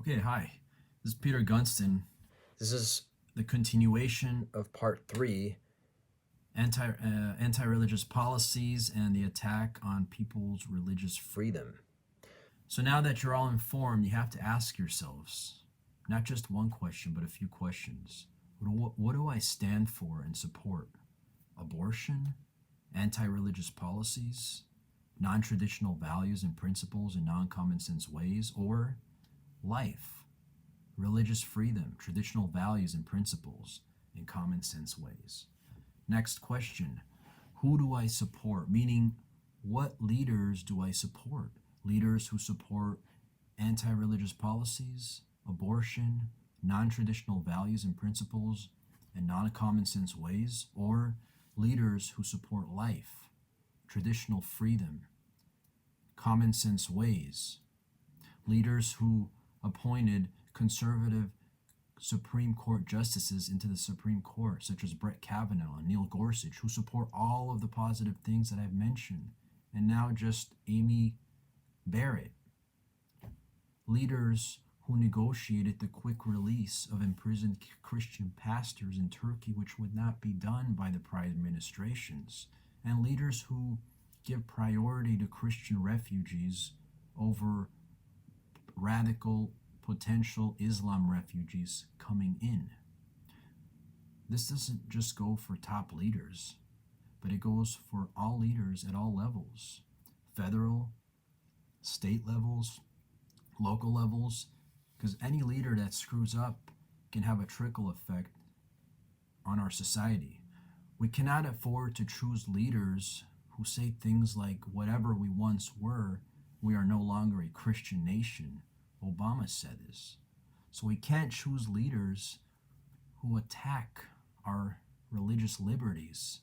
Okay, hi. This is Peter Gunston. This is the continuation of part three, anti-religious policies and the attack on people's religious freedom. So now that you're all informed, you have to ask yourselves not just one question, but a few questions. What do I stand for and support? Abortion, anti-religious policies, non-traditional values and principles in non-common sense ways, or life? Religious freedom, traditional values and principles in common sense ways. Next question. Who do I support? Meaning, what leaders do I support? Leaders who support anti-religious policies, abortion, non-traditional values and principles in non-common sense ways, or leaders who support life, traditional freedom, common sense ways, leaders who appointed conservative Supreme Court justices into the Supreme Court, such as Brett Kavanaugh and Neil Gorsuch, who support all of the positive things that I've mentioned, and now just Amy Barrett. Leaders who negotiated the quick release of imprisoned Christian pastors in Turkey, which would not be done by the prior administrations, and leaders who give priority to Christian refugees over radical potential Islam refugees coming in. This doesn't just go for top leaders, but it goes for all leaders at all levels, federal, state levels, local levels, because any leader that screws up can have a trickle effect on our society. We cannot afford to choose leaders who say things like, whatever we once were, we are no longer a Christian nation. Obama said this. So we can't choose leaders who attack our religious liberties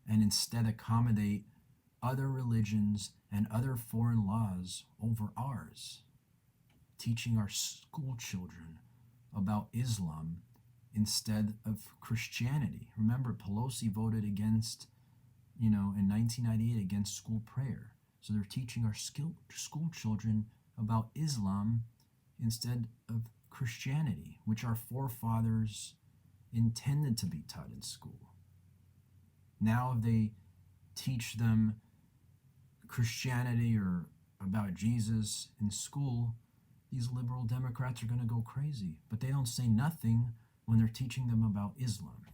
and instead accommodate other religions and other foreign laws over ours, teaching our school children about Islam instead of Christianity. Remember, Pelosi voted against, in 1998 against school prayer. So they're teaching our school children about Islam instead of Christianity, which our forefathers intended to be taught in school. Now if they teach them Christianity or about Jesus in school, these liberal Democrats are going to go crazy. But they don't say nothing when they're teaching them about Islam.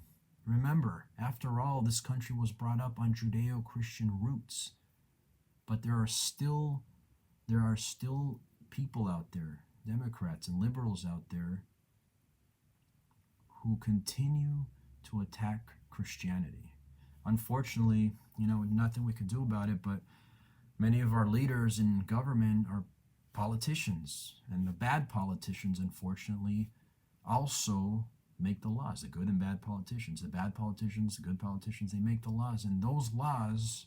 Remember, after all, this country was brought up on Judeo-Christian roots. But there are still people out there, Democrats and liberals out there, who continue to attack Christianity. Unfortunately, nothing we can do about it, but many of our leaders in government are politicians, and the bad politicians, unfortunately, also make the laws. The good and bad politicians, the bad politicians, the good politicians, they make the laws, and those laws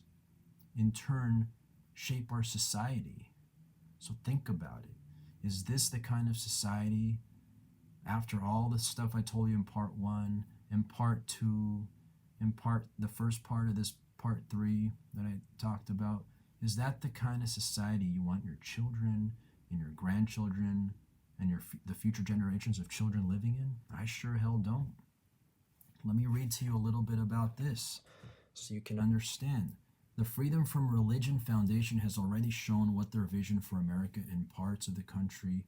in turn shape our society. So think about it. Is this the kind of society, after all the stuff I told you in part one, in part two, the first part of this part three that I talked about, is that the kind of society you want your children and your grandchildren and the future generations of children living in? I sure hell don't. Let me read to you a little bit about this so you can understand. The Freedom from Religion Foundation has already shown what their vision for America in parts of the country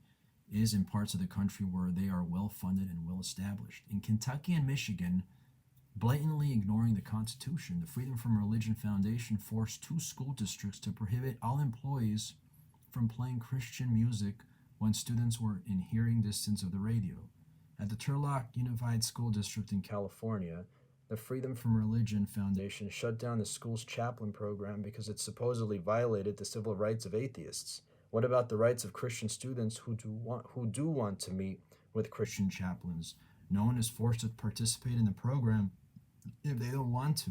is, in parts of the country where they are well funded and well established. In Kentucky and Michigan, blatantly ignoring the Constitution, the Freedom from Religion Foundation forced 2 school districts to prohibit all employees from playing Christian music when students were in hearing distance of the radio. At the Turlock Unified School District in California, the Freedom from Religion Foundation shut down the school's chaplain program because it supposedly violated the civil rights of atheists. What about the rights of Christian students who do want to meet with Christian chaplains? No one is forced to participate in the program if they don't want to.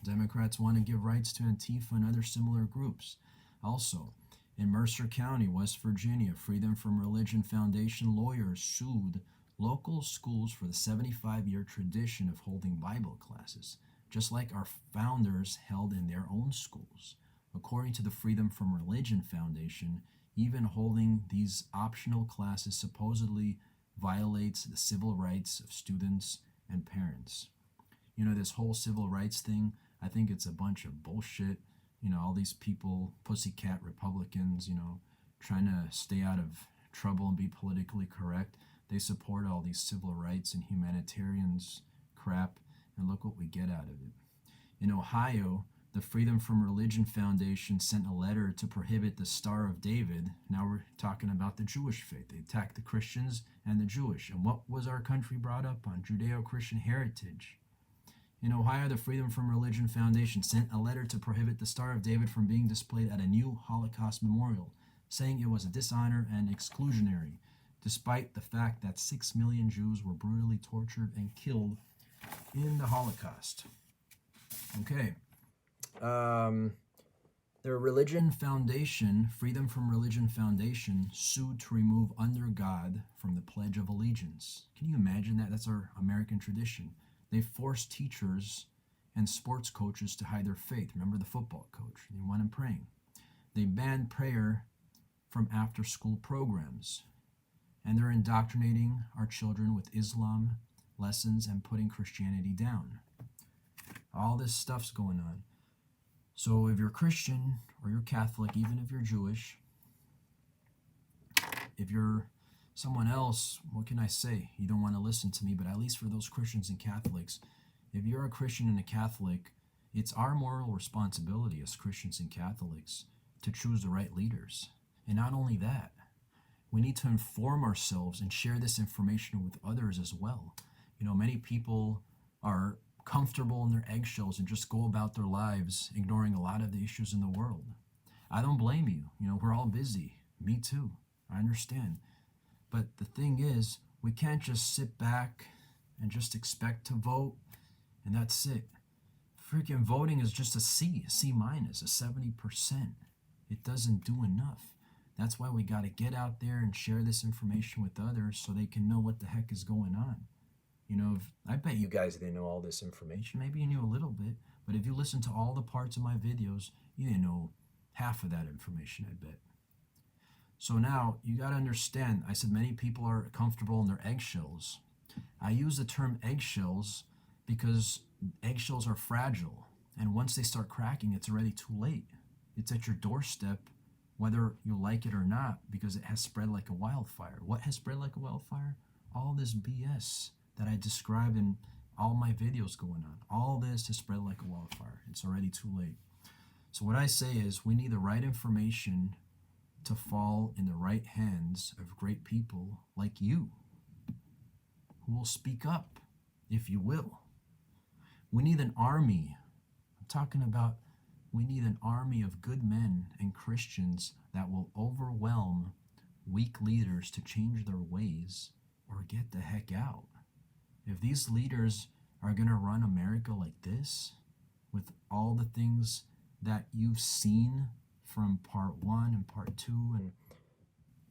Democrats want to give rights to Antifa and other similar groups. Also, in Mercer County, West Virginia, Freedom from Religion Foundation lawyers sued local schools for the 75-year tradition of holding Bible classes, just like our founders held in their own schools. According to the Freedom from Religion Foundation, even holding these optional classes supposedly violates the civil rights of students and parents. You know, this whole civil rights thing, I think it's a bunch of bullshit. You know, all these people, pussycat Republicans, you know, trying to stay out of trouble and be politically correct. They support all these civil rights and humanitarians crap, and look what we get out of it. In Ohio, the Freedom from Religion Foundation sent a letter to prohibit the Star of David. Now we're talking about the Jewish faith. They attacked the Christians and the Jewish. And what was our country brought up on? Judeo-Christian heritage. In Ohio, the Freedom from Religion Foundation sent a letter to prohibit the Star of David from being displayed at a new Holocaust memorial, saying it was a dishonor and exclusionary, despite the fact that 6 million Jews were brutally tortured and killed in the Holocaust. Okay. Their religion foundation, Freedom from Religion Foundation, sued to remove under God from the Pledge of Allegiance. Can you imagine that? That's our American tradition. They forced teachers and sports coaches to hide their faith. Remember the football coach? They want him praying. They banned prayer from after-school programs. And they're indoctrinating our children with Islam lessons and putting Christianity down. All this stuff's going on. So if you're Christian or you're Catholic, even if you're Jewish, if you're someone else, what can I say? You don't want to listen to me, but at least for those Christians and Catholics, if you're a Christian and a Catholic, it's our moral responsibility as Christians and Catholics to choose the right leaders. And not only that, we need to inform ourselves and share this information with others as well. You know, many people are comfortable in their eggshells and just go about their lives ignoring a lot of the issues in the world. I don't blame you. You know, we're all busy. Me too. I understand. But the thing is, we can't just sit back and just expect to vote and that's it. Freaking voting is just a C minus, a 70%. It doesn't do enough. That's why we got to get out there and share this information with others so they can know what the heck is going on. You know, I bet you guys didn't know all this information. Maybe you knew a little bit, but if you listen to all the parts of my videos, you didn't know half of that information, I bet. So now, you got to understand, I said many people are comfortable in their eggshells. I use the term eggshells because eggshells are fragile, and once they start cracking, it's already too late. It's at your doorstep, whether you like it or not, because it has spread like a wildfire. What has spread like a wildfire? All this BS that I describe in all my videos going on. All this has spread like a wildfire. It's already too late. So what I say is we need the right information to fall in the right hands of great people like you, who will speak up, if you will. We need an army. I'm talking about we need an army of good men and Christians that will overwhelm weak leaders to change their ways or get the heck out. If these leaders are going to run America like this, with all the things that you've seen from part 1 and part 2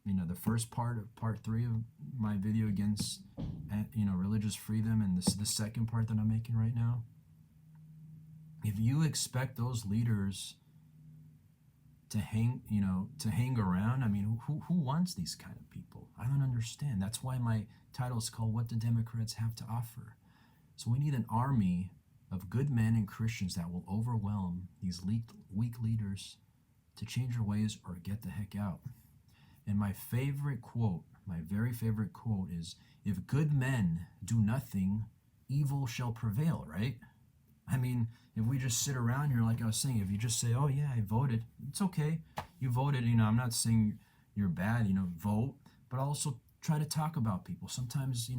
and the first part of part 3 of my video against religious freedom, and the second part that I'm making right now, if you expect those leaders to hang around, I mean, who wants these kind of people? I don't understand. That's why my title is called What the Democrats Have to Offer. So we need an army of good men and Christians that will overwhelm these weak leaders to change their ways or get the heck out. And my favorite quote, my very favorite quote is, if good men do nothing, evil shall prevail, right? I mean, if we just sit around here, like I was saying, if you just say, oh yeah, I voted, it's okay. You voted, I'm not saying you're bad, vote, but also try to talk about people. Sometimes,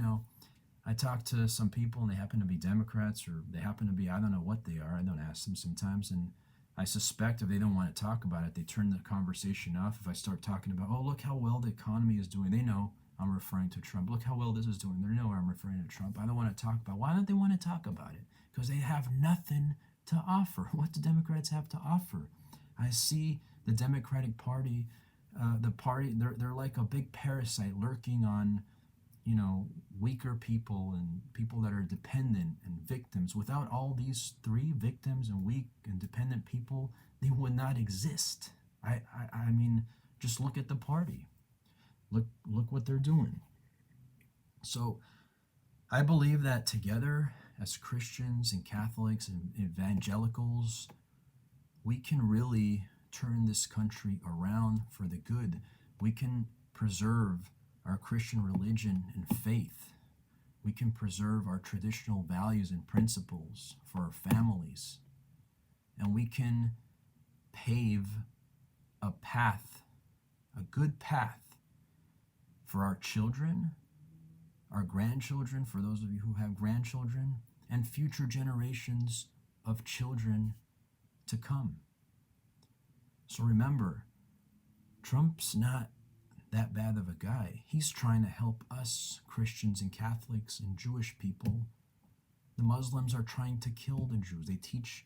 I talk to some people and they happen to be Democrats or they happen to be, I don't know what they are. I don't ask them sometimes. And I suspect if they don't want to talk about it, they turn the conversation off. If I start talking about, oh, look how well the economy is doing, they know I'm referring to Trump. Look how well this is doing. They know I'm referring to Trump. I don't want to talk about it. Why don't they want to talk about it? Because they have nothing to offer. What do Democrats have to offer? I see the Democratic Party, they're like a big parasite lurking on, weaker people and people that are dependent and victims. Without all these 3 victims and weak and dependent people, they would not exist. I mean, Just look at the party. Look what they're doing. So I believe that together as Christians and Catholics and evangelicals, we can really turn this country around for the good. We can preserve our Christian religion and faith. We can preserve our traditional values and principles for our families. And we can pave a path, a good path for our children, our grandchildren, for those of you who have grandchildren, and future generations of children to come. So remember, Trump's not that bad of a guy. He's trying to help us, Christians and Catholics and Jewish people. The Muslims are trying to kill the Jews. They teach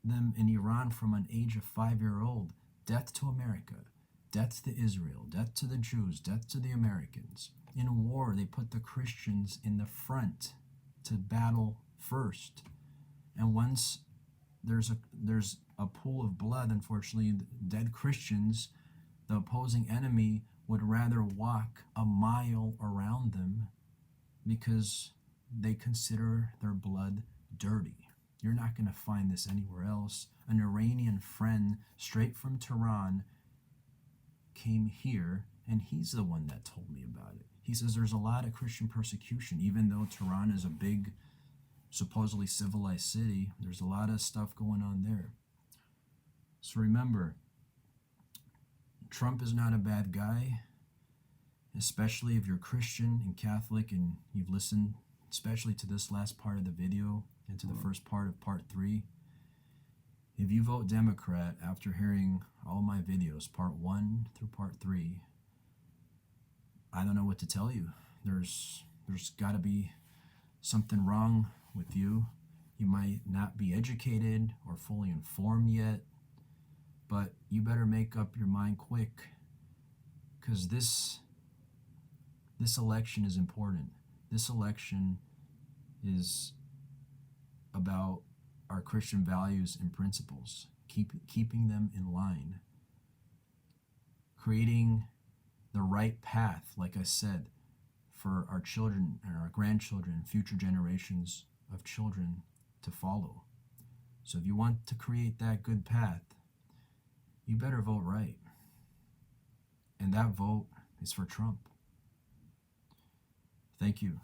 them in Iran from an age of 5-year-old, death to America, death to Israel, death to the Jews, death to the Americans. In war, they put the Christians in the front to battle first. And once there's a pool of blood, unfortunately, dead Christians, the opposing enemy would rather walk a mile around them because they consider their blood dirty. You're not going to find this anywhere else. An Iranian friend straight from Tehran came here, and he's the one that told me about it. He says there's a lot of Christian persecution, even though Tehran is a big, supposedly civilized city. There's a lot of stuff going on there. So remember, Trump is not a bad guy, especially if you're Christian and Catholic and you've listened especially to this last part of the video and to the first part of part 3. If you vote Democrat after hearing all my videos, part 1 through part 3, I don't know what to tell you. There's got to be something wrong with you. You might not be educated or fully informed yet, but you better make up your mind quick, because this election is important. This election is about our Christian values and principles, keeping them in line, creating the right path, like I said, for our children and our grandchildren, future generations of children to follow. So if you want to create that good path, you better vote right. And that vote is for Trump. Thank you.